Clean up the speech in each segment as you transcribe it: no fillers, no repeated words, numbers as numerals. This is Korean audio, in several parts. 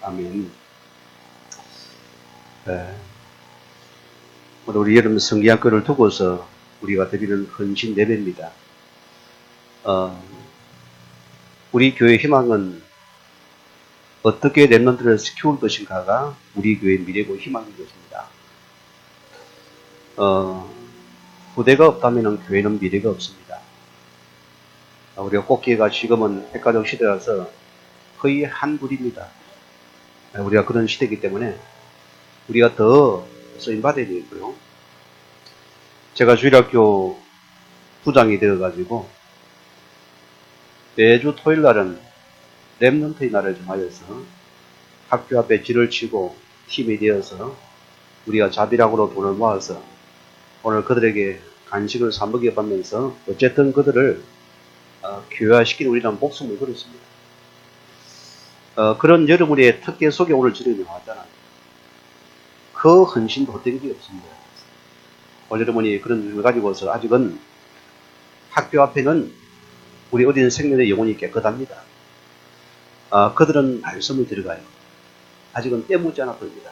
아멘. 오늘 우리 여러분 성기학교를 두고서 우리가 드리는 헌신 예배입니다. 우리 교회 희망은 어떻게 렘넌트를 키울 것인가가 우리 교회의 미래고 희망인 것입니다. 후대가 없다면 교회는 미래가 없습니다. 우리가 꼽기가 지금은 백과적 시대라서 거의 한불입니다. 우리가 그런 시대이기 때문에 우리가 더 쓰임받아야 되고요. 제가 주일학교 부장이 되어가지고 매주 토요일 날은 렘넌트의 날을 정하여서 학교 앞에 줄을 치고 팀이 되어서 우리가 자비락으로 돈을 모아서 오늘 그들에게 간식을 사 먹여가면서 어쨌든 그들을 교화시키는 우리는 목숨을 걸었습니다. 그런 여러분의 특혜 속에 오늘 주님이 나왔잖아요. 그 헌신도 헛된 게 없습니다. 오늘 여러분이 그런 일을 가지고서 아직은 학교 앞에는 우리 어린 생명의 영혼이 깨끗합니다. 그들은 말씀을 들어가요. 아직은 때묻지 않았습니다.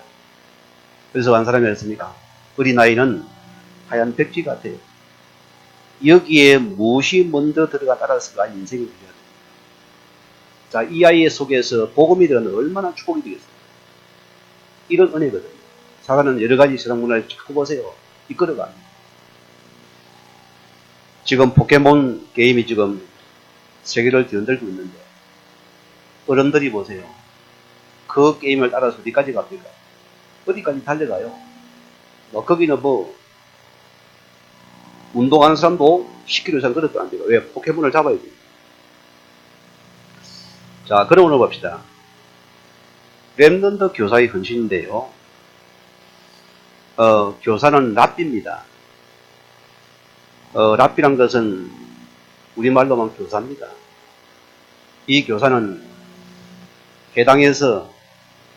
그래서 한 사람이 했습니까? 어린아이는 하얀 백지 같아요. 여기에 무엇이 먼저 들어가 따라서가 인생이 되어야 됩니다. 자, 이 아이 속에서 복음이 들어가면 얼마나 축복이 되겠어요? 이런 은혜거든요. 사단은 여러 가지 세상 문화를 자꾸 보세요. 이끌어가. 지금 포켓몬 게임이 지금 세계를 뒤흔들고 있는데 어른들이 보세요. 그 게임을 따라서 어디까지 갑니까? 어디까지 달려가요? 거기는 운동하는 사람도 10km 이상 걸어도 안 돼요. 왜? 포켓몬을 잡아야 돼요. 자, 그럼 오늘 봅시다. 렘넌트 교사의 헌신인데요. 교사는 랍비입니다. 랍비란 것은 우리말로 하면 교사입니다. 이 교사는 해당해서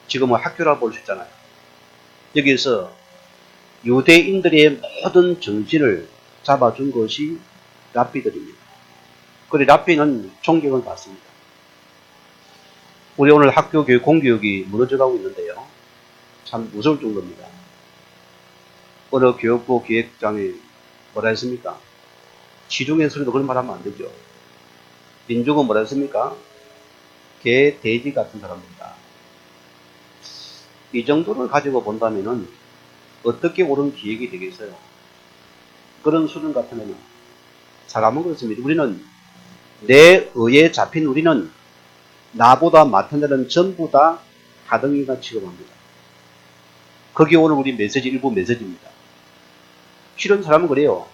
지금은 학교라고 볼 수 있잖아요. 여기서 유대인들의 모든 정신을 잡아준 것이 랍비들입니다. 그래 랍비는 존경을 받습니다. 우리 오늘 학교 교육, 공교육이 무너져가고 있는데요. 참 무서울 정도입니다. 어느 교육부 기획장이 뭐라 했습니까? 시중의 소리도 그런 말 하면 안 되죠. 민족은 뭐라 했습니까? 개, 돼지 같은 사람입니다. 이 정도를 가지고 본다면은 어떻게 옳은 기획이 되겠어요? 그런 수준 같으면 사람은 그렇습니다. 우리는 내 의에 잡힌 우리는 나보다 맡은 자는 전부 다 하등인간 취급합니다. 그게 오늘 우리 메시지 일부 메시지입니다. 실은 사람은 그래요.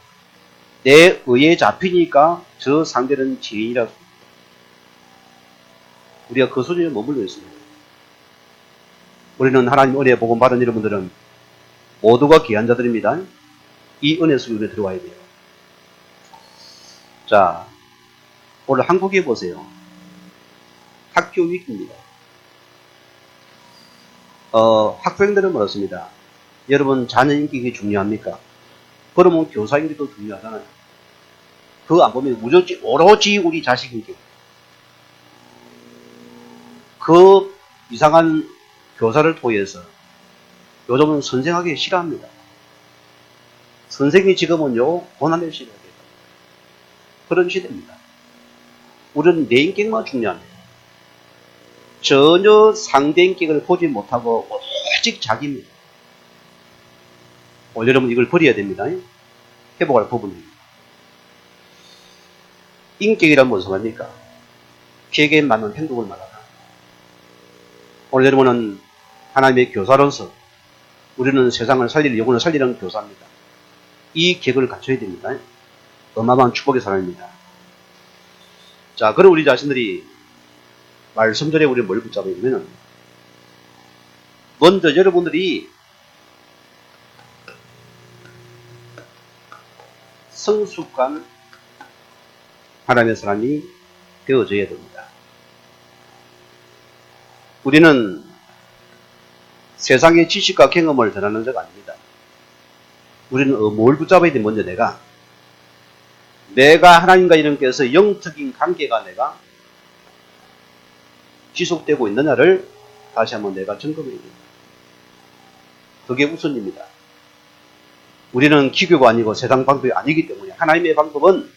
내 의에 잡히니까 저 상대는 죄인이라고. 우리가 그 수준에 머물러 있습니다. 우리는 하나님 은혜 복음 받은 여러분들은 모두가 귀한 자들입니다. 이 은혜 속에 들어와야 돼요. 자, 오늘 한국에 보세요. 학교 위기입니다. 학생들은 그렇습니다. 여러분 자녀 인격이 중요합니까? 그러면 교사 인격도 중요하잖아요. 그거 안 보면 무조건 오로지 우리 자식 인격. 그 이상한 교사를 통해서 요즘은 선생하기 싫어합니다. 선생이 지금은요 고난을 싫어해요. 그런 시대입니다. 우리는 내 인격만 중요합니다. 전혀 상대 인격을 보지 못하고 오직 자기입니다. 오늘 여러분 이걸 버려야 됩니다. 회복할 부분입니다. 인격이란 무슨 말입니까? 기회에 맞는 행동을 말하다. 오늘 여러분은 하나님의 교사로서 우리는 세상을 살릴 영혼을 살리는 교사입니다. 이 계획을 갖춰야 됩니다. 어마어마한 축복의 사람입니다. 자, 그럼 우리 자신들이 말씀전에 우리 뭘 붙잡아야 되면 먼저 여러분들이 성숙한 하나님의 사람이 되어져야 됩니다. 우리는 세상의 지식과 경험을 전하는 자가 아닙니다. 우리는 뭘 붙잡아야 돼? 먼저 내가 하나님과 영적인 관계가 내가 지속되고 있느냐를 다시 한번 내가 점검해야 된다. 그게 우선입니다. 우리는 기교가 아니고 세상 방법이 아니기 때문에 하나님의 방법은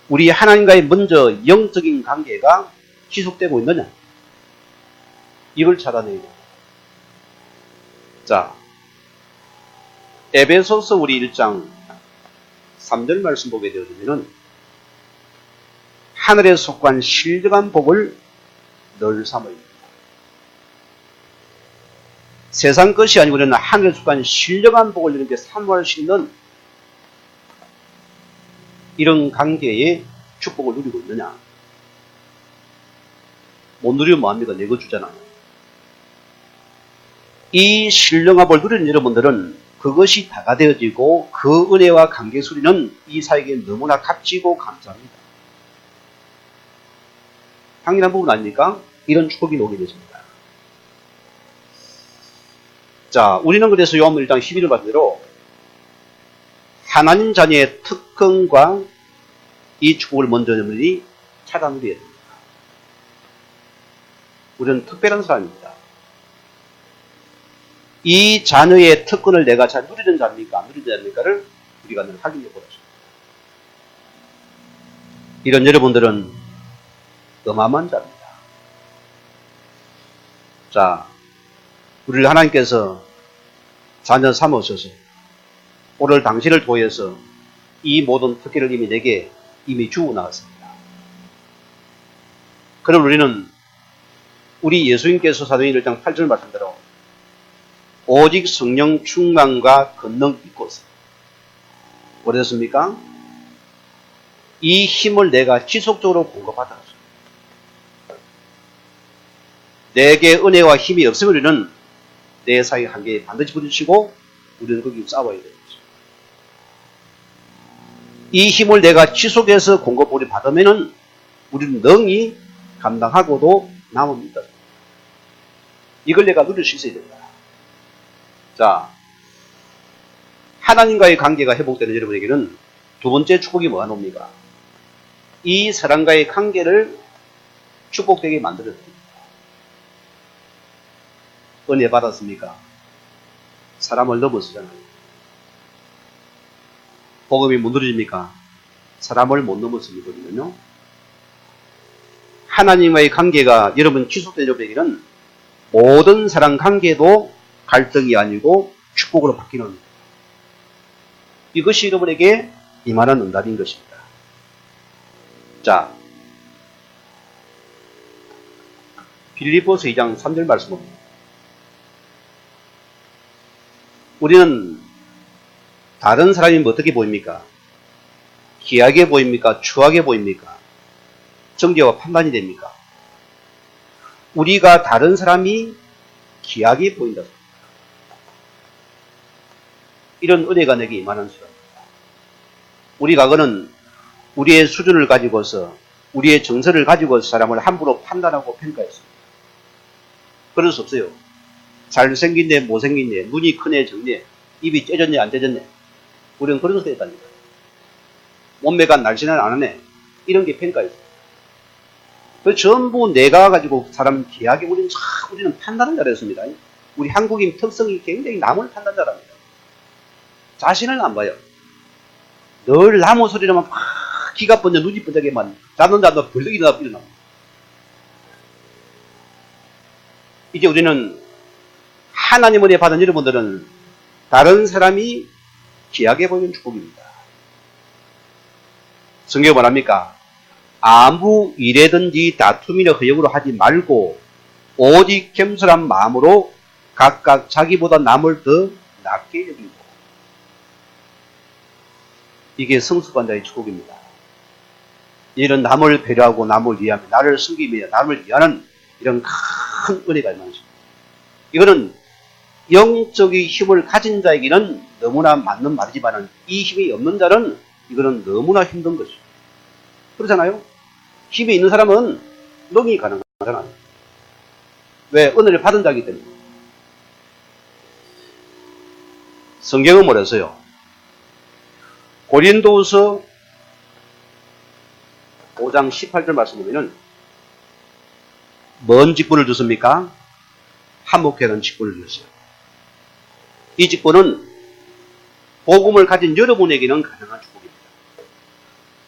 우리 하나님과의 먼저 영적인 관계가 지속되고 있느냐, 이걸 찾아내야 됩니다. 자, 에베소서 우리 1장 3절 말씀 보게 되어지면은 하늘에 속한 신령한 복을 늘 삼아야 됩니다. 세상 것이 아니고 우리는 하늘에 속한 신령한 복을 이렇게 사모할 수 있는 이런 관계의 축복을 누리고 있느냐? 못 누리면 뭐합니까? 내 거 주잖아요. 이 신령한 복을 누리는 여러분들은 그것이 다가 되어지고 그 은혜와 관계 소리는 이 사에게 너무나 값지고 감사합니다. 당연한 부분 아닙니까? 이런 축복이 오게 되십니다. 자, 우리는 그래서 요한복음 1장 11절 말대로 하나님 자녀의 특권과 이 축복을 먼저 여러분이 찾아 누려야 됩니다. 우리는 특별한 사람입니다. 이 자녀의 특권을 내가 잘 누리는 자입니까? 안 누리는 자입니까를 우리가 늘 확인해 보겠습니다. 이런 여러분들은 어마어마한 자입니다. 자, 우리를 하나님께서 자녀 삼으셔서 오늘 당신을 통해서 이 모든 특권을 이미 내게 이미 주고 나왔습니다. 그럼 우리는 우리 예수님께서 사도행전 1장 8절 말씀대로 오직 성령 충만과 권능 있고서 어떻습니까? 이 힘을 내가 지속적으로 공급받았어. 내게 은혜와 힘이 없으면 우리는 내 사이 한계에 반드시 부딪히고 우리는 거기 싸워야 되는 거죠. 이 힘을 내가 지속해서 공급을 받으면은 우리는 능히 감당하고도 남습니다. 이걸 내가 누릴 수 있어야 된다. 자, 하나님과의 관계가 회복되는 여러분에게는 두 번째 축복이 뭐가 옵니까? 이 사람과의 관계를 축복되게 만들어줍니다. 은혜 받았습니까? 사람을 넘어서잖아요. 복음이 못 누려집니까? 사람을 못 넘어서거든요. 하나님과의 관계가 여러분 지속된 여러분에게는 모든 사람 관계도 갈등이 아니고 축복으로 바뀌는, 이것이 여러분에게 이만한 응답인 것입니다. 자, 빌립보서 2장 3절 말씀입니다. 우리는 다른 사람이 어떻게 보입니까? 귀하게 보입니까? 추하게 보입니까? 정죄와 판단이 됩니까? 우리가 다른 사람이 귀하게 보인다. 이런 은혜가 내게 임하는 수입니다. 우리가 그는 우리의 수준을 가지고서 우리의 정서를 가지고서 사람을 함부로 판단하고 평가했습니다. 그럴 수 없어요. 잘생긴데 못생긴데, 눈이 크네 적네, 입이 째졌네 안 째졌네, 우리는 그런 것도 있다니까. 몸매가 날씬하네 안 하네, 이런 게 평가였어요. 그 전부 내가 가지고 사람 귀하게 우리는 판단을 잘했습니다. 우리 한국인 특성이 굉장히 남을 판단 잘합니다. 자신을 안 봐요. 늘 나무 소리로만 막 기가 번져 눈이 번쩍게만 자는다 벌떡 일어납니다. 이제 우리는 하나님 은혜 받은 여러분들은 다른 사람이 귀하게 보이는 축복입니다. 성경이 뭐랍니까? 아무 일에든지 다툼이나 허영으로 하지 말고 오직 겸손한 마음으로 각각 자기보다 남을 더 낫게 여기고, 이게 성숙한 자의 축복입니다. 이런 남을 배려하고 남을 위하며 나를 섬기며 남을 위하는 이런 큰 은혜가 있는 것입니다. 이거는 영적인 힘을 가진 자에게는 너무나 맞는 말이지만 이 힘이 없는 자는 이거는 너무나 힘든 것이죠. 그렇잖아요? 힘이 있는 사람은 능히 가능하잖아요. 왜? 은혜를 받은 자이기 때문에. 성경은 뭐랬어요? 고린도후서 5장 18절 말씀 보면은 뭔 직분을 줬습니까? 한목회라는 직분을 주셨어요. 이 직분은 복음을 가진 여러분에게는 가능한 축복입니다.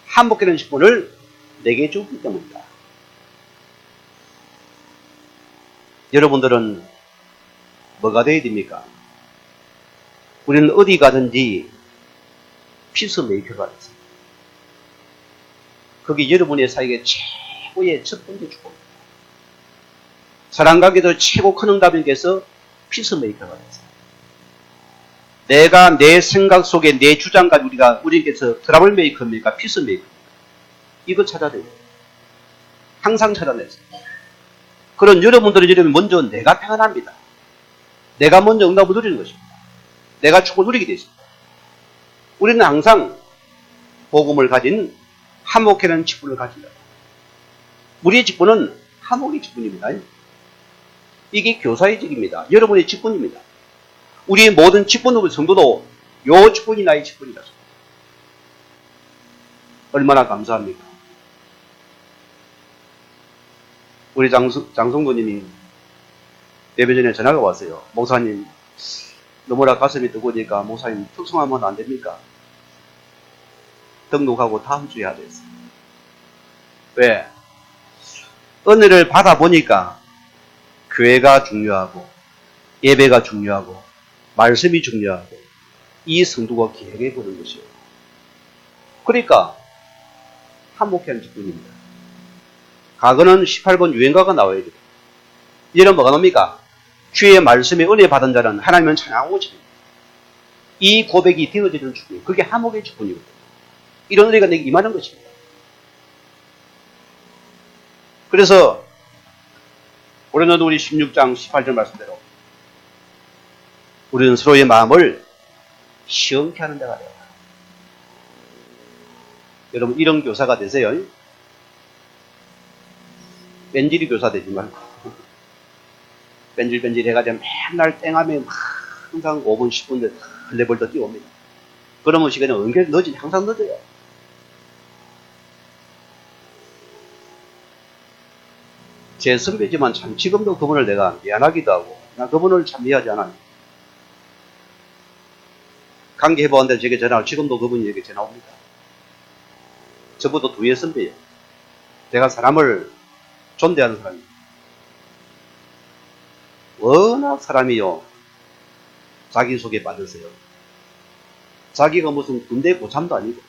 한목회라는 직분을 내게 주기 때문이다. 여러분들은 뭐가 되어야 됩니까? 우리는 어디 가든지 피스메이커가 됐습니다. 그게 여러분의 사역의 최고의 첫 번째 축복입니다. 사람 관계도 최고 큰 응답인께서 피스메이커가 됐습니다. 내가 내 생각 속에 내 주장 가지고 우리께서 트러블 메이커입니까? 피스메이커입니까? 이거 찾아야 돼요. 항상 찾아냈어요. 그런 여러분들은 먼저 내가 평안합니다. 내가 먼저 응답을 누리는 것입니다. 내가 축복을 누리게 되어 있습니다. 우리는 항상 복음을 가진 한목회라는 직분을 가진다. 우리의 직분은 한목의 직분입니다. 이게 교사의 직입니다. 여러분의 직분입니다. 우리의 모든 직분으로 성도도 요 직분이 나의 직분이다. 얼마나 감사합니까? 우리 장성도님이 예배 전에 전화가 왔어요. 목사님, 너무나 가슴이 뜨거우니까 목사님 특송하면 안 됩니까? 등록하고 다음 주에 하자 했어요. 왜? 은혜를 받아보니까 교회가 중요하고 예배가 중요하고 말씀이 중요하고 이 성도가 기획해보는 것이에요. 그러니까 한목회하는 직분입니다. 과거는 18번 유행가가 나와야 돼요. 이제는 뭐가 납니까? 주의 말씀에 은혜 받은 자는 하나님은 찬양하고 집니다. 이 고백이 되어지는 축복, 그게 한목의 직분이거든요. 이런 은혜가 내게 임하는 것입니다. 그래서 우리는 우리 16장 18절 말씀대로 우리는 서로의 마음을 시원케 하는 데가 돼요. 여러분 이런 교사가 되세요. 뺀질이 교사 되지 말고 뺀질 해가지고 맨날 땡하면 항상 5분 10분 레벨 더 띄웁니다. 그러면 시간이 은근 늦지 항상 늦어요. 제 선배지만 참 지금도 그분을 내가 미안하기도 하고 나 그분을 참 미워하지 않아요. 관계 해보았는데 제게 전화를 지금도 그분이 에게 전화 옵니다. 저보다 2회 선배예요. 제가 사람을 존대하는 사람이에요. 워낙 사람이요 자기 속에 빠졌어요. 자기가 무슨 군대 고참도 아니고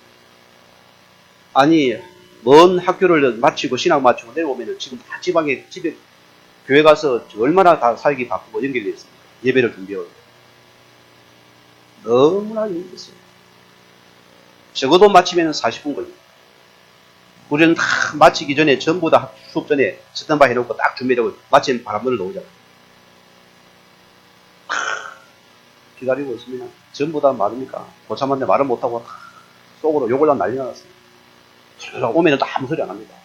아니 먼 학교를 마치고 신학 마치고 내려오면 지금 다 지방에 집에 교회 가서 얼마나 다 살기 바쁘고 연결되어 있습니다. 예배를 준비하고 너무나 힘들었어요. 적어도 마치면 40분 걸려요. 우리는 다 마치기 전에 전부 다 수업 전에 스탠바 해놓고 딱 준비하고 마치면 바람들을 놓으잖아요. 기다리고 있으면 전부 다 말입니까? 고참한테 말을 못하고 속으로 욕을 난리 났어요. 오면은 또 아무 소리 안 합니다.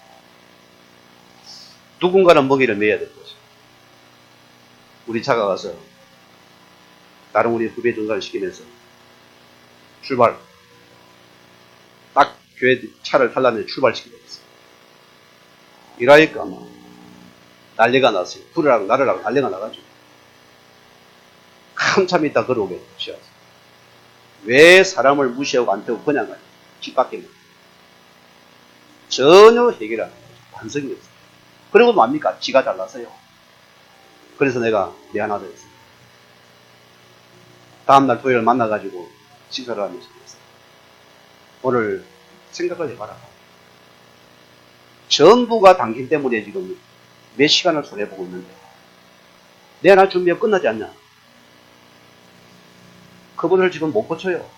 누군가는 먹이를 매야 될 것이죠. 우리 차가 가서 다른 우리 후배 전사를 시키면서 출발. 딱 교회 차를 타려면 출발시키고 있어요. 이라니까 막 난리가 났어요. 불이랑 나르랑 난리가 나가지고 한참 있다 걸어오게 되죠. 왜 사람을 무시하고 안 태우고 그냥 가요? 집 밖에만. 전혀 해결 안 해요. 반성이 없어요. 그리고 뭡니까? 지가 잘났어요. 그래서 내가 미안하다 했어요. 다음날 토요일 만나가지고 식사를 하면서 그랬어요. 오늘 생각을 해봐라. 전부가 당신 때문에 지금 몇 시간을 손해보고 있는데 내가 날 준비가 끝나지 않냐? 그분을 지금 못 고쳐요.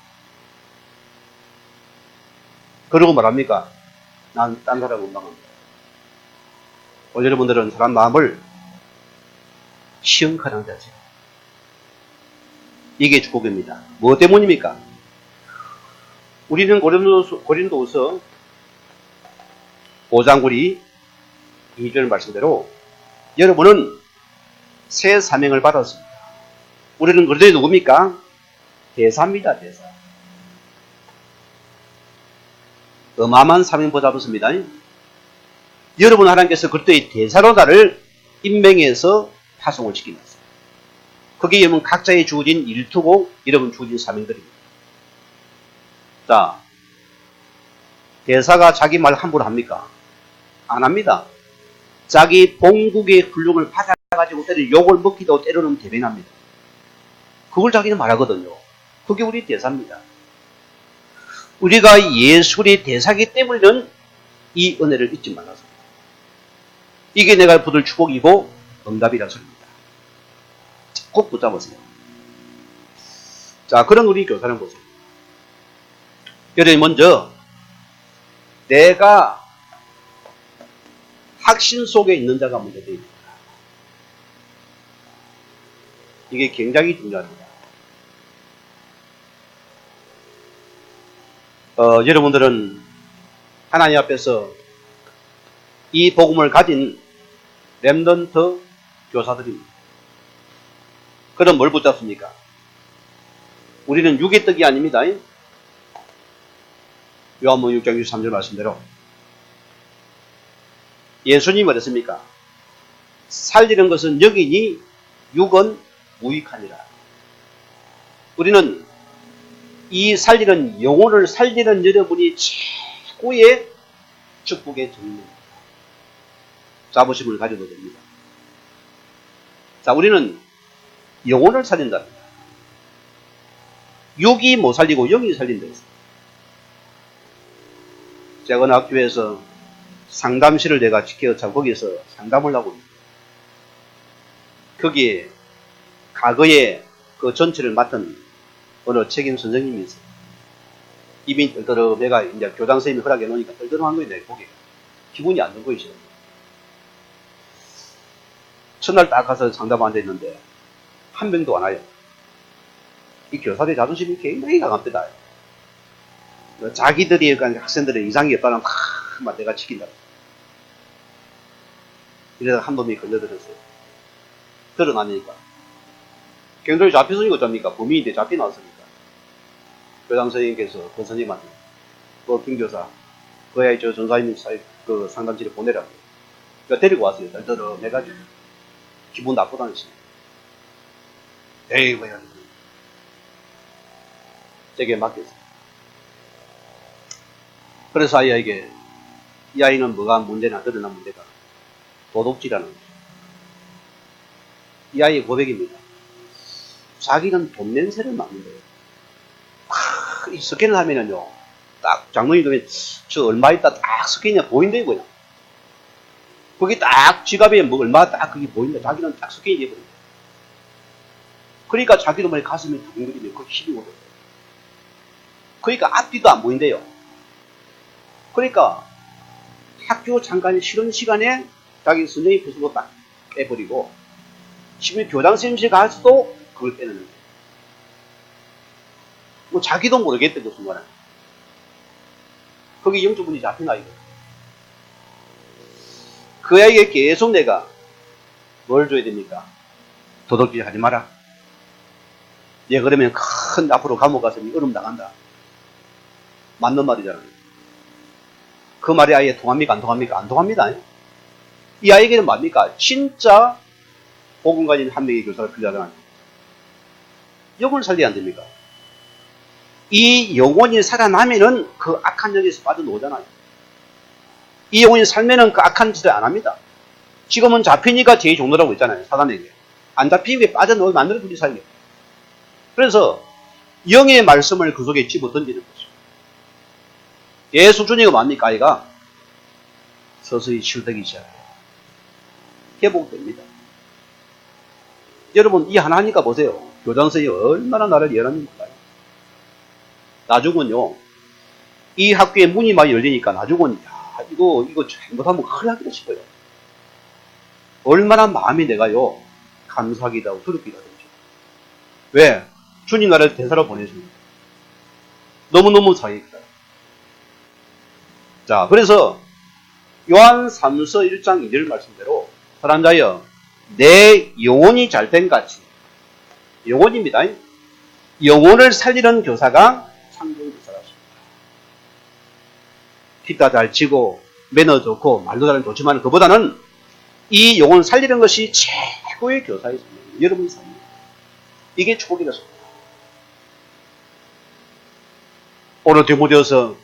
그러고 말합니까? 난 딴 사람 원망합니다. 오늘 여러분들은 사람 마음을 시험하는 자세요. 이게 축복입니다. 무엇 때문입니까? 우리는 고린도후서 5장 2절 말씀대로 여러분은 새 사명을 받았습니다. 우리는 그들이 누굽니까? 대사입니다. 대사. 어마어마한 사명 받았습니다. 여러분 하나님께서 그때의 대사로 나를 임명해서 파송을 시키셨어요. 거기에 여러분 각자에 주어진 일투고 여러분 주어진 사명들입니다. 자, 대사가 자기 말 함부로 합니까? 안 합니다. 자기 본국의 훌륭을 받아가지고 때려 욕을 먹기도 때로는 대변합니다. 그걸 자기는 말하거든요. 그게 우리 대사입니다. 우리가 예술의 대사기 때문에는 이 은혜를 잊지 말라서. 이게 내가 받을 축복이고 응답이라 소리입니다. 꼭 붙잡으세요. 자, 그런 우리 교사는 보세요. 여러분 먼저 내가 확신 속에 있는 자가 먼저 되어야 됩니다. 이게 굉장히 중요합니다. 여러분들은 하나님 앞에서 이 복음을 가진 렘넌트 교사들입니다. 그럼 뭘 붙잡습니까? 우리는 육의 떡이 아닙니다. 요한복음 6장 63절 말씀대로 예수님이 뭐랬습니까? 살리는 것은 영이니 육은 무익하니라. 우리는 이 살리는 영혼을 살리는 여러분이 최고의 축복의 정리입니다. 자부심을 가져도 됩니다. 자, 우리는 영혼을 살린답니다. 육이 못 살리고 영이 살린다 했어요. 제가 어느 학교에서 상담실을 내가 지켜서 거기에서 상담을 하고 있습니다. 거기에 과거에 그 전체를 맡은 어느 책임 선생님이 있어요. 이미 떨떠름해가 이제 교장 선생님이 허락해 놓으니까 떨떠름한 거예요, 내 보기에. 기분이 안 좋은 거이죠. 첫날 딱 가서 상담 앉아있는데, 한 명도 안 와요. 이 교사들의 자존심이 굉장히 강합니다. 자기들이 학생들의 이상이 없다면 막 내가 지킨다. 이래서 한 놈이 걸려들었어요. 드러나니까. 경찰이 잡혀서니까 어쩝니까? 범인인데 잡혀나왔으니까. 교장 선생님께서 그 선생님한테, 김 교사, 그 아이 저 전사님 그 상담실에 보내라고. 그러니까 데리고 왔어요. 떨떠름해가지고. 기분 나쁘다는 식. 에이, 뭐야. 제게 맡겼어요. 그래서 아이에게, 이 아이는 뭐가 문제나 드러난 문제가 도둑질하는 거예요. 이 아이의 고백입니다. 자기는 돈 냄새를 맡는 거예요. 이 스캔을 하면은요, 딱 장로님 보면 저 얼마 있다 딱 스캔이 보인다 이거야. 거기 딱 지갑에 뭐 얼마 딱 그게 보인다. 자기는 딱 스캔이 돼버려요. 그러니까 자기도 뭐 가슴이 두근거리면 그 힘이 오더라고요. 그러니까 앞뒤도 안 보인대요. 그러니까 학교 잠깐 쉬는 시간에 자기 선생님 표수도 딱 빼버리고 심지어 교장 선생님실 가서도 그걸 빼는 거예요. 뭐 자기도 모르겠대 그 순간에. 거기 영주분이 잡히나 이거. 그 아이에게 계속 내가 뭘 줘야 됩니까? 도둑질 하지 마라. 얘 그러면 큰 앞으로 감옥 가서 얼음 나간다. 맞는 말이잖아요. 그 말이 아예 통합니까? 안 통합니까? 안 통합니다. 이 아이에게는 뭡니까? 진짜 복음가진 한 명의 교사가 필요하잖아요. 영혼을 살려야 안 됩니까? 이 영혼이 살아나면은 그 악한 영에서 빠져나오잖아요. 이 영혼이 살면은 그 악한 짓을 안 합니다. 지금은 잡히니까 제일 종로라고 있잖아요. 사단에게. 안 잡히게 빠져나오게 만드는 분이 살려. 그래서 영의 말씀을 그 속에 집어 던지는 거죠. 예수 주니가 뭡니까? 아이가 서서히 치유되기 시작해요. 회복됩니다. 여러분 이 하나니까 보세요. 교장선생님이 얼마나 나를 예언하는지 몰라요. 나중은요. 이 학교에 문이 많이 열리니까 나중은 야, 이거 잘못하면 큰일 나겠다 싶어요. 얼마나 마음이 내가요. 감사하기도 하고 두렵기도 하죠. 왜? 주님 나를 대사로 보내줍니다. 너무너무 사랑입니다. 자, 그래서 요한 3서 1장 2절 말씀대로 사람 자여 내 영혼이 잘된 같이 영혼입니다. 영혼을 살리는 교사가 창조의 교사라십니다. 기타 잘 치고 매너 좋고 말도 잘 좋지만 그보다는 이 영혼을 살리는 것이 최고의 교사의 삶입니다. 여러분이 삽니다. 이게 축복이었습니다. 오늘 디모데후서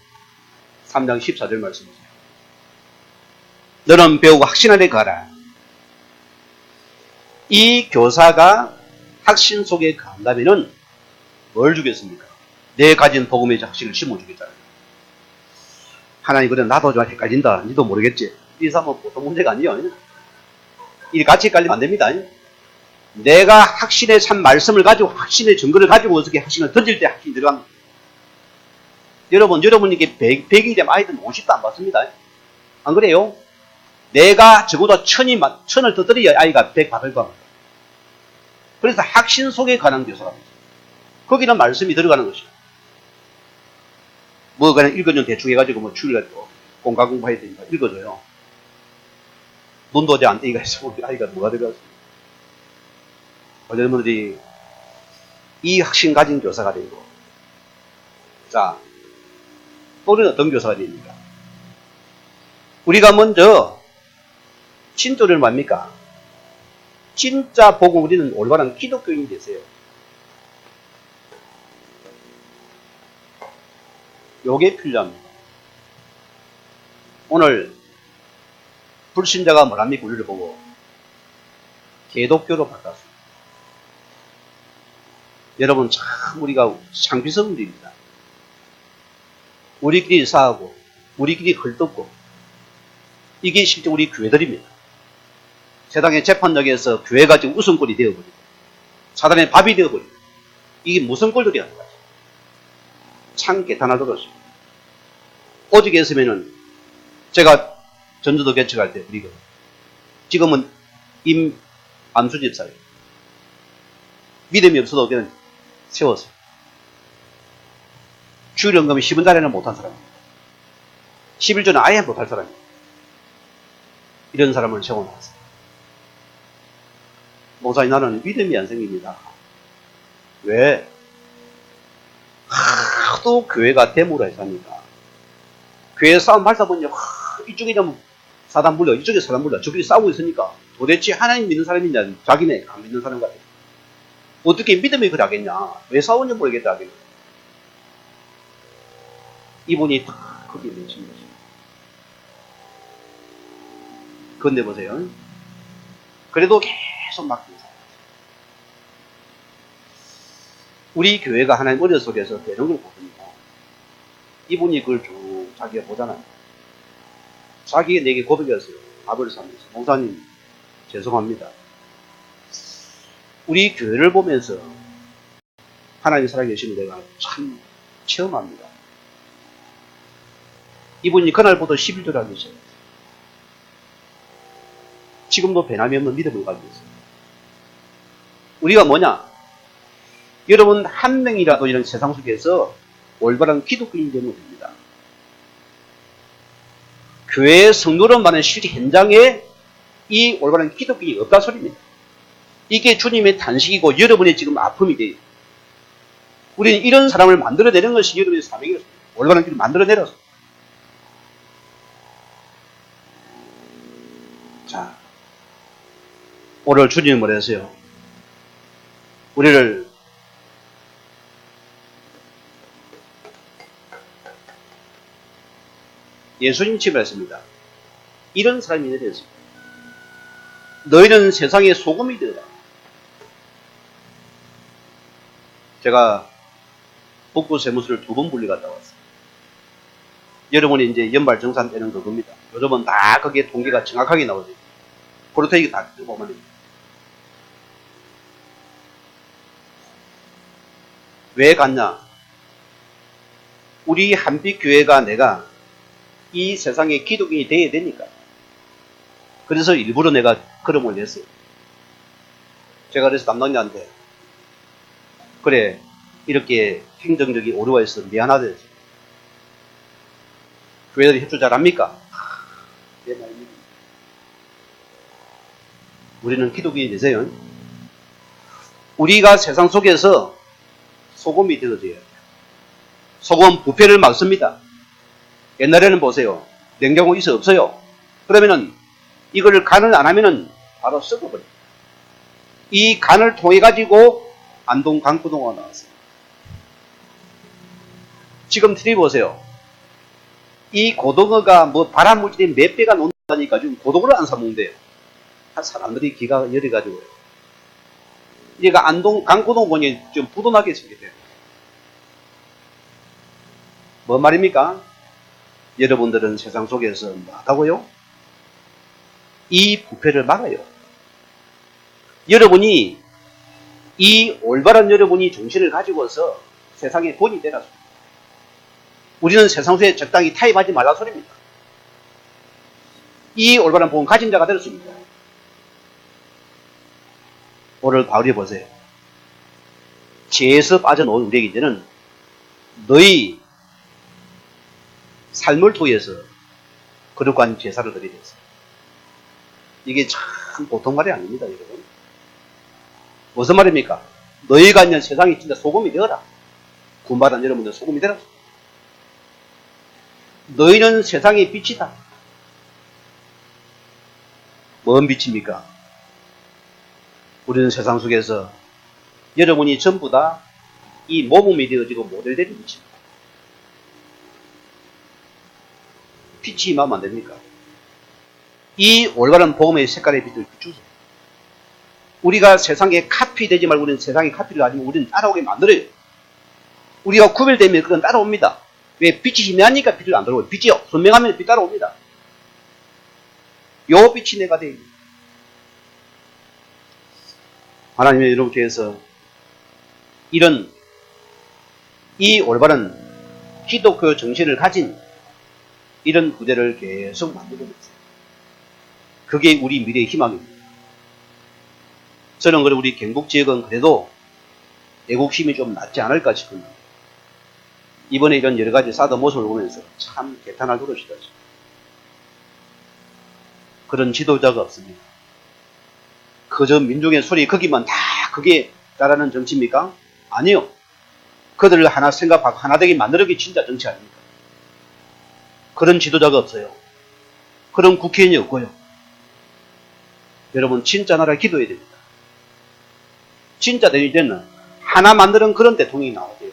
3장 14절 말씀이세요. 너는 배우고 확신하게 가라. 이 교사가 확신 속에 간다면은 뭘 주겠습니까? 내 가진 복음의 확신을 심어주겠잖아요. 하나님, 그래, 나도 좀 헷갈린다. 니도 모르겠지. 이 사람은 보통 문제가 아니에요. 이 같이 헷갈리면 안 됩니다. 내가 확신의 참 말씀을 가지고, 확신의 증거를 가지고 어떻게 확신을 던질 때 확신이 들어갑니다. 여러분에게 100이 되면 아이들 50도 안 받습니다. 안 그래요? 내가 적어도 천을 터뜨려야 아이가 100 받을 겁니다. 그래서 확신 속에 관한 교사랍니다. 거기는 말씀이 들어가는 것이죠. 뭐 그냥 읽어준 대충 해가지고 뭐 주일날 공과 공부해야 되니까 읽어줘요. 눈도 어제 안 떼기가 있으면 아이가 뭐가 들어갔어요. 여러분들이 이 확신 가진 교사가 되고, 자, 우리는 어떤 교사가 됩니까? 우리가 먼저 진도를 뭡니까? 진짜 보고 우리는 올바른 기독교인이 되세요. 요게 필요합니다. 오늘 불신자가 뭐랍니까? 우리를 보고 개독교로 바꿨습니다. 여러분, 참 우리가 창피성들입니다. 우리끼리 싸우고 우리끼리 헐뜯고, 이게 실제 우리 교회들입니다. 세상의 재판역에서 교회가 지금 웃음거리 되어버리고 사단의 밥이 되어버리고, 이게 무슨 꼴들이 하는 거지? 참 개탄하더라고요. 오직에 했으면은 제가 전주도 개척할 때 우리가 지금은 임암수 집사예요. 믿음이 없어도 그냥 세웠어요. 주일연금이 10원짜리는 못한 사람이에요. 11조는 아예 못할 사람이에요. 이런 사람을 세워놨어요. 목사님, 나는 믿음이 안 생깁니다. 왜? 하도 교회가 데모로 해서 하니까. 교회 싸움 발사 보니 이쪽에 좀 사단 물려, 이쪽에 사단 물려, 저쪽에 싸우고 있으니까 도대체 하나님 믿는 사람이냐, 자기네 안 믿는 사람 같아. 어떻게 믿음이 그래 하겠냐? 왜 싸우는지 모르겠다 하겠냐? 이분이 딱 거기에 맺힌 거죠. 그런데 보세요. 그래도 계속 맡긴 사람. 우리 교회가 하나님 은혜 속에서 되는 걸 보거든요. 이분이 그걸 쭉 자기가 보잖아요. 자기가 내게 고백했어요. 밥을 사면서. 목사님, 죄송합니다. 우리 교회를 보면서 하나님 살아계시는 내가 참 체험합니다. 이분이 그날부터 11조를 하고 있어요. 지금도 변함이 없는 믿음을 가지고 있어요. 우리가 뭐냐? 여러분, 한 명이라도 이런 세상 속에서 올바른 기독교인이 되면 됩니다. 교회의 성도론만은 실제 현장에 이 올바른 기독교인이 없다 소리입니다. 이게 주님의 단식이고 여러분의 지금 아픔이 돼요. 우리는 이런 사람을 만들어내는 것이 여러분의 사명이었습니다. 올바른 길을 만들어내려서. 자, 오늘 주님은 뭐라 했어요? 우리를 예수님 집을 했습니다. 이런 사람이 되었습니다. 너희는 세상의 소금이 되어라. 제가 북부 세무서를 2번 분리갔다 왔어요. 여러분이 이제 연발정산 떼는 그겁니다. 요즘은 다 거기에 통계가 정확하게 나오죠. 프로테이크 다 보면 됩니다. 왜 갔냐? 우리 한빛교회가 내가 이 세상에 기독인이 되어야 되니까. 그래서 일부러 내가 걸음을 냈어요. 제가 그래서 담당자한테 그래, 이렇게 행정적이 오류가 있어서 미안하다 했어요. 교회들이 협조 잘합니까? 내 말입니다. 우리는 기독인이 되세요. 우리가 세상 속에서 소금이 되어져야 돼요. 소금 부패를 막습니다. 옛날에는 보세요. 냉장고 있어 없어요. 그러면은 이걸 간을 안 하면은 바로 썩어버려요. 이 간을 통해 가지고 안동 강고등어가 나왔어요. 지금 들이보세요. 이 고등어가 뭐 발암물질이 몇 배가 논다니까 지금 고등어를 안 사먹는데요. 사람들이 기가 열해가지고요. 얘가 안동 강고등어 보니 좀 부도나게 생겼대요. 뭐 말입니까? 여러분들은 세상 속에서 뭐 하다고요? 이 부패를 막아요. 여러분이 이 올바른 여러분이 정신을 가지고서 세상에 본이 되라. 우리는 세상 속에 적당히 타협하지 말라 소리입니다. 이 올바른 복음 가진 자가 되었습니다. 오늘 바울이 보세요. 죄에서 빠져나온 우리에게 이제는 너희 삶을 통해서 거룩한 제사를 드리게 됐어요. 이게 참 보통 말이 아닙니다, 여러분. 무슨 말입니까? 너희가 있는 세상이 진짜 소금이 되어라. 구원받은 여러분들 소금이 되라. 너희는 세상의 빛이다. 뭔 빛입니까? 우리는 세상 속에서 여러분이 전부 다 이 모범이 되어지고 모델되는 빛입니다. 빛이 임하면 안 됩니까? 이 올바른 복음의 색깔의 빛을 비추세요. 우리가 세상에 카피되지 말고 우리는 세상의 카피를 가지고 우리는 따라오게 만들어요. 우리가 구별되면 그건 따라옵니다. 왜? 빛이 희미하니까 빛을 안 들어오고 빛이 선명하면 빛 따라옵니다. 요 빛이 내가 되어 있습니다. 하나님의 여러분 중에서 이런 이 올바른 기독교 정신을 가진 이런 부대를 계속 만들고 있어요. 그게 우리 미래의 희망입니다. 저는 그래 우리 경북 지역은 그래도 애국심이 좀 낮지 않을까 싶습니다. 이번에 이런 여러 가지 사드 모습을 보면서 참 개탄할 노릇이다. 그런 지도자가 없습니다. 그저 민중의 소리 거기만 다 그게 따르는 정치입니까? 아니요. 그들을 하나 생각하고 하나 되게 만드는 게 진짜 정치 아닙니까? 그런 지도자가 없어요. 그런 국회의원이 없고요. 여러분 진짜 나라 기도해야 됩니다. 진짜 이제는 하나 만드는 그런 대통령이 나와야 돼요.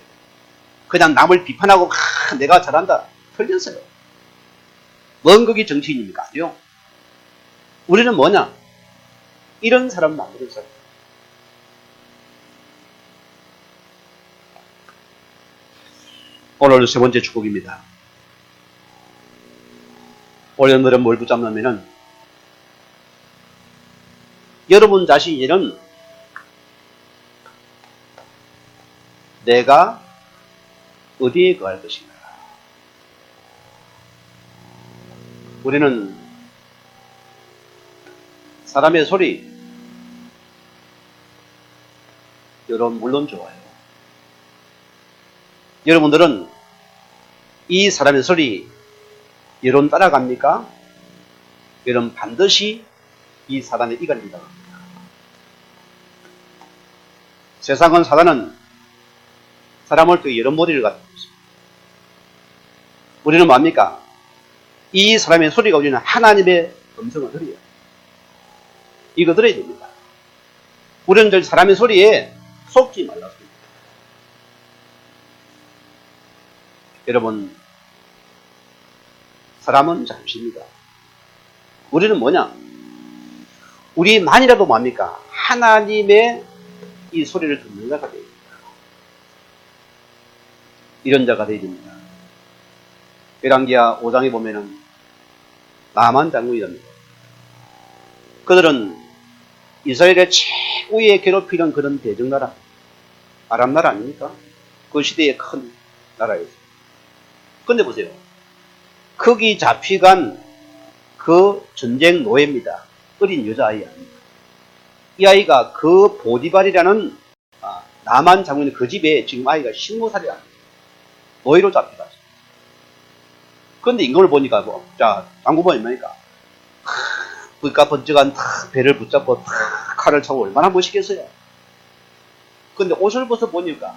그냥 남을 비판하고 내가 잘한다. 틀렸어요. 뭔 그게 정치인입니까? 아니요. 우리는 뭐냐? 이런 사람 만드는 사람. 오늘 세 번째 축복입니다. 오늘은 뭘 붙잡냐면은 여러분 자신에는 내가 어디에 거할 것인가? 우리는 사람의 소리 여러분 물론 좋아요. 여러분들은 이 사람의 소리 여러분 따라갑니까? 여러분 반드시 이 사단에 이갈린다 합니다. 세상은 사단은 사람을 통해 여러 모델을 가지고 있습니다. 우리는 뭡니까? 이 사람의 소리가 우리는 하나님의 음성을 들어요. 이거 들어야 됩니다. 우리는 늘 사람의 소리에 속지 말랐습니다. 여러분, 사람은 잠시입니다. 우리는 뭐냐? 우리만이라도 뭡니까? 하나님의 이 소리를 듣는 자가 되어야 됩니다. 이런 자가 되어야 됩니다. 열왕기하 5장에 보면은 나만 장군이랍니다. 그들은 이스라엘의 최고의 괴롭히는 그런 대적나라, 아람 나라 아닙니까? 그 시대의 큰 나라였어요. 근데 보세요. 거기 잡혀간 그 전쟁 노예입니다. 어린 여자아이 아닙니까? 이 아이가 그 보디발이라는 나만 장군의 그 집에 지금 아이가 15살이 아닙니다. 노예로 잡혀갔어요. 그런데 이걸 보니까 자 장군은 얼마니까? 불까 번쩍한 배를 붙잡고 칼을 차고 얼마나 멋있겠어요. 근데 옷을 벗어 보니까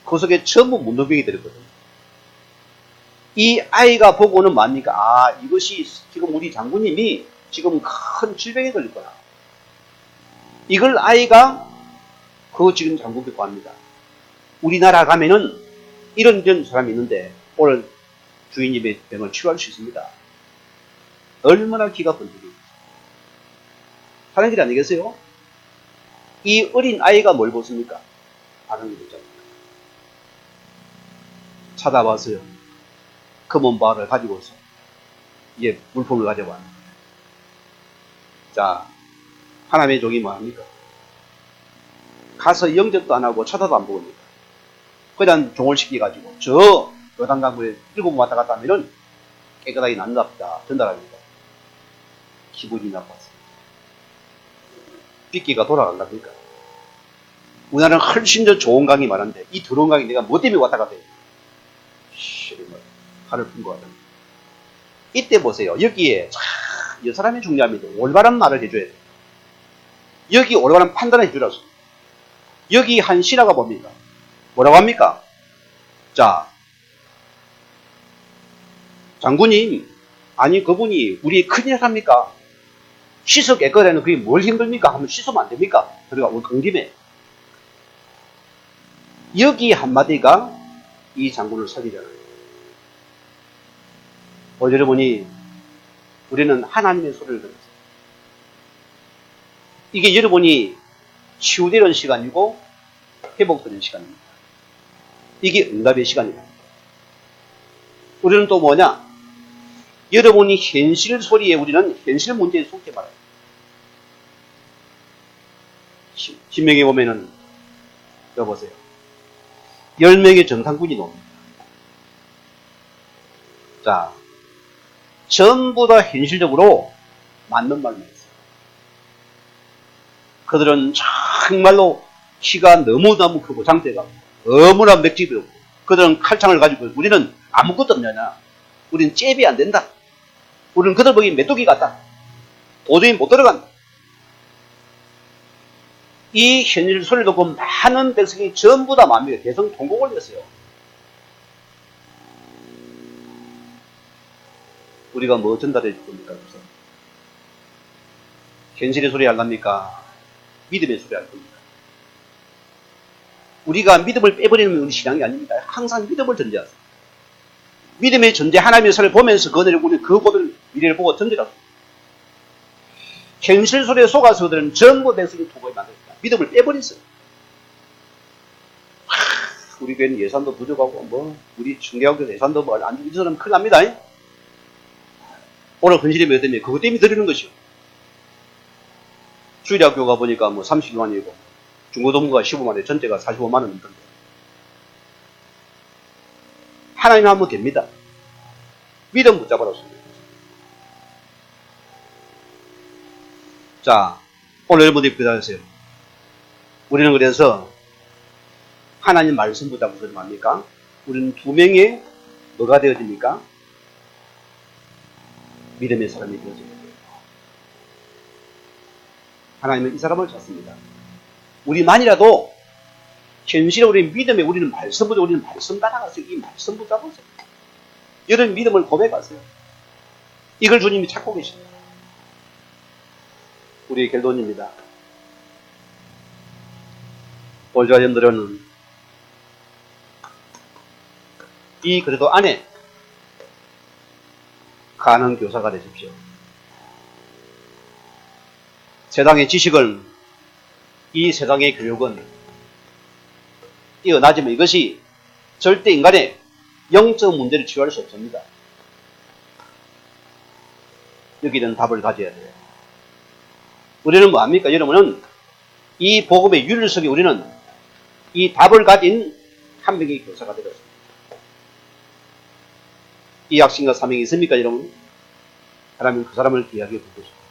그 속에 전부 문도병이 들었거든요. 이 아이가 보고는 뭡니까? 아, 이것이 지금 우리 장군님이 지금 큰 질병에 걸릴 거야. 이걸 아이가 그거 지금 장군 겪고합니다. 우리나라 가면은 이런 사람이 있는데 오늘 주인님의 병을 치료할 수 있습니다. 얼마나 기가 번쩍이 하는 길 아니겠어요? 이 어린 아이가 뭘 보습니까? 다른 게 있잖아요. 찾아와서요. 금은발을 가지고서 이제 물품을 가져왔는데, 자, 하나님의 종이 뭐합니까? 가서 영접도 안 하고 쳐다도 안 보니까 그냥 종을 시켜가지고 저 요단강물에 7번 왔다 갔다 하면은 깨끗하게 난답다 전달합니다. 기분이 나빴어요. 빗기가 돌아간답니까? 우리나라는 훨씬 더 좋은 강이 많은데 이 더러운 강이 내가 뭐 때문에 왔다 갔다 해요? 칼을 푼 것 같은데. 이때 보세요. 여기에 이 사람이 중요합니다. 올바른 말을 해줘야 돼요. 여기 올바른 판단을 해주라서. 여기 한 신하가 봅니다. 뭐라고 합니까? 자, 장군님, 아니 그분이 우리 큰일 합니까? 씻어 깨끗하는 그게 뭘 힘듭니까? 하면 씻으면 안 됩니까? 그러니까 우리 강림에 여기 한마디가 이 장군을 살리잖아요. 여러분이 우리는 하나님의 소리를 들었어요. 이게 여러분이 치유되는 시간이고 회복되는 시간입니다. 이게 응답의 시간입니다. 우리는 또 뭐냐? 여러분이 현실 소리에 우리는 현실 문제에 속지 말아요. 신명에 보면은 여보세요. 10명의 정탐꾼이 나옵니다. 자, 전부 다 현실적으로 맞는 말만 했어요. 그들은 정말로 키가 너무너무 크고 장대가 너무나 맥집이 없고 그들은 칼창을 가지고 우리는 아무것도 없냐냐. 우리는 잽이 안 된다. 우리는 그들 보기 메뚜기 같다. 도저히 못 들어간다. 이 현실 소리를 듣고 많은 백성이 전부 다 마음에 대성 통곡을 했어요. 우리가 뭐 전달해 줄 겁니까? 현실의 소리 할랍니까? 믿음의 소리 할 겁니다. 우리가 믿음을 빼버리면 우리 신앙이 아닙니다. 항상 믿음을 전제하세요. 믿음의 전제 하나님의 선을 보면서 그들을 우리 그 보는 미래를 보고 전제하고 현실 소리에 속아서 그들은 전부 백성이 통곡을 만듭니다. 믿음을 빼버렸어요. 우리 교회는 예산도 부족하고 뭐 우리 중개학교 예산도 뭐 안 주고 이 사람 큰일 납니다. 오늘 근실이 몇 때문에 그것 때문에 드리는 것이요. 주일학교 가보니까 뭐 30만이고 중고등부가 15만에 전체가 45만원 넘던데. 하나님 하면 됩니다. 믿음 붙잡아라. 자, 오늘 여러분들이 기다리세요. 우리는 그래서 하나님 말씀 붙잡아서 뭡니까? 우리는 두 명의 뭐가 되어집니까? 믿음의 사람이 되어집니다. 하나님은 이 사람을 찾습니다. 우리만이라도 현실에 우리 믿음에 우리는 말씀보다 우리는 말씀 따라가세요. 이 말씀 붙잡으세요. 이런 믿음을 고백하세요. 이걸 주님이 찾고 계십니다. 우리 결론입니다. 올자연들은 이 그래도 안에 가는 교사가 되십시오. 세상의 지식을 이 세상의 교육은 뛰어나지만 이것이 절대 인간의 영적 문제를 치유할 수 없습니다. 여기는 답을 가져야 돼요. 우리는 뭐합니까? 여러분은 이 복음의 윤리 속에 우리는 이 답을 가진 한 명의 교사가 되었습니다. 이 약신과 사명이 있습니까, 여러분? 하나님 그 사람을 귀하게 부르십니다.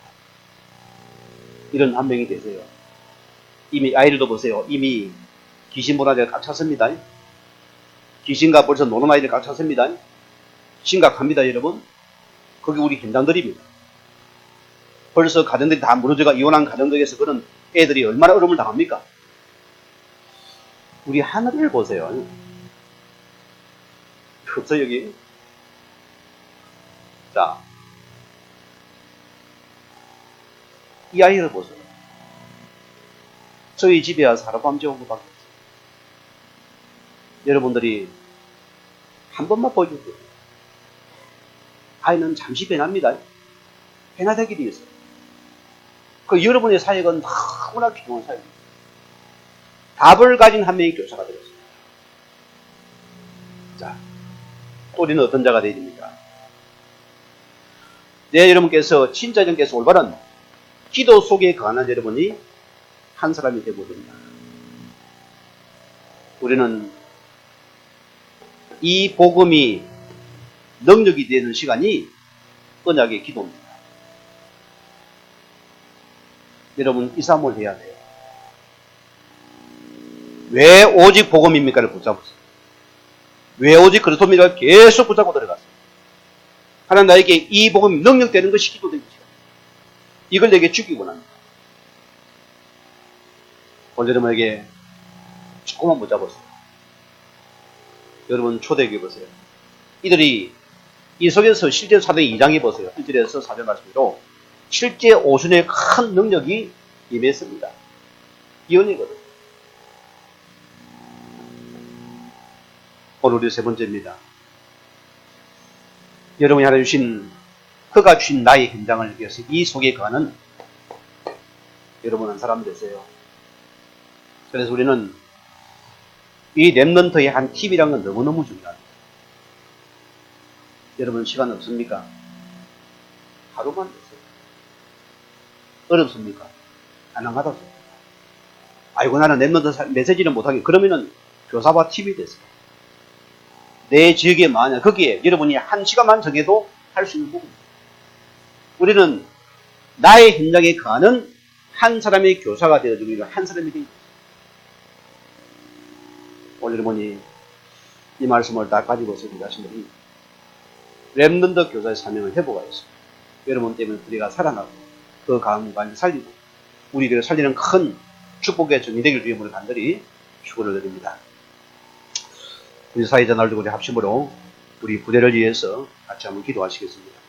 이런 한 명이 되세요. 이미 아이들도 보세요. 이미 귀신 본 아이들 꽉 찼습니다. 귀신과 벌써 노는 아이들 꽉 찼습니다. 심각합니다, 여러분. 그게 우리 현장들입니다. 벌써 가정들이 다 무너져가 이혼한 가정들에서 그런 애들이 얼마나 어려움을 당합니까? 우리 하늘을 보세요. 없어 여기? 자, 이 아이를 보세요. 저희 집에 와서 하룻밤 재운 것밖에 없어요. 여러분들이 한 번만 보여주세요. 아이는 잠시 변합니다. 변화되기 위해서. 그 여러분의 사역은 너무나 귀중한 사역입니다. 답을 가진 한 명의 교사가 되었습니다. 자, 우리는 어떤 자가 되어야 됩니까? 네, 여러분께서, 친자정께서 올바른 기도 속에 거하는 여러분이 한 사람이 되고 됩니다. 우리는 이 복음이 능력이 되는 시간이 언약의 기도입니다. 여러분, 이 싸움을 해야 돼요. 왜 오직 복음입니까를 붙잡으세요. 왜 오직 그리스도입니까를 계속 붙잡고 들어갔어요. 하나님 나에게 이 복음이 능력되는 것이 기도된 것이다. 이걸 내게 주기 원합니다. 오늘 여러분에게 조금만 붙잡으세요. 여러분 초대교회 보세요. 이들이 이 속에서 실제 사도행 2장에 보세요. 1절에서 4절 말씀으로 실제 오순의 큰 능력이 임했습니다. 이 은혜거든요. 오늘 우리 세 번째입니다. 여러분이 하나 주신 그가 주신 나의 현장을 위해서 이 속에 거하는 여러분 한 사람 되세요. 그래서 우리는 이 렘넌트의 한 팁이라는 건 너무너무 중요합니다. 여러분 시간 없습니까? 하루만 되세요. 어렵습니까? 안 하겠습니까? 아이고 나는 렘넌트 메시지를 못하게 그러면은 교사와 팁이 되세요. 내 지역에 만약 거기에 여러분이 한 시간만 정해도 할 수 있는 부분입니다. 우리는 나의 현장에 거하는 한 사람의 교사가 되어주고 있는 한 사람이 되어 있습니다. 오늘 여러분이 이 말씀을 다 가지고 있으신 분이 렘넌트 교사의 사명을 회복하였습니다. 여러분 때문에 우리가 살아나고 그 가문관을 살리고 우리 교회를 살리는 큰 축복의 정이 되길 위해 간절히 축원을 드립니다. 우리 사회자 날도 우리 합심으로 우리 부대를 위해서 같이 한번 기도하시겠습니다.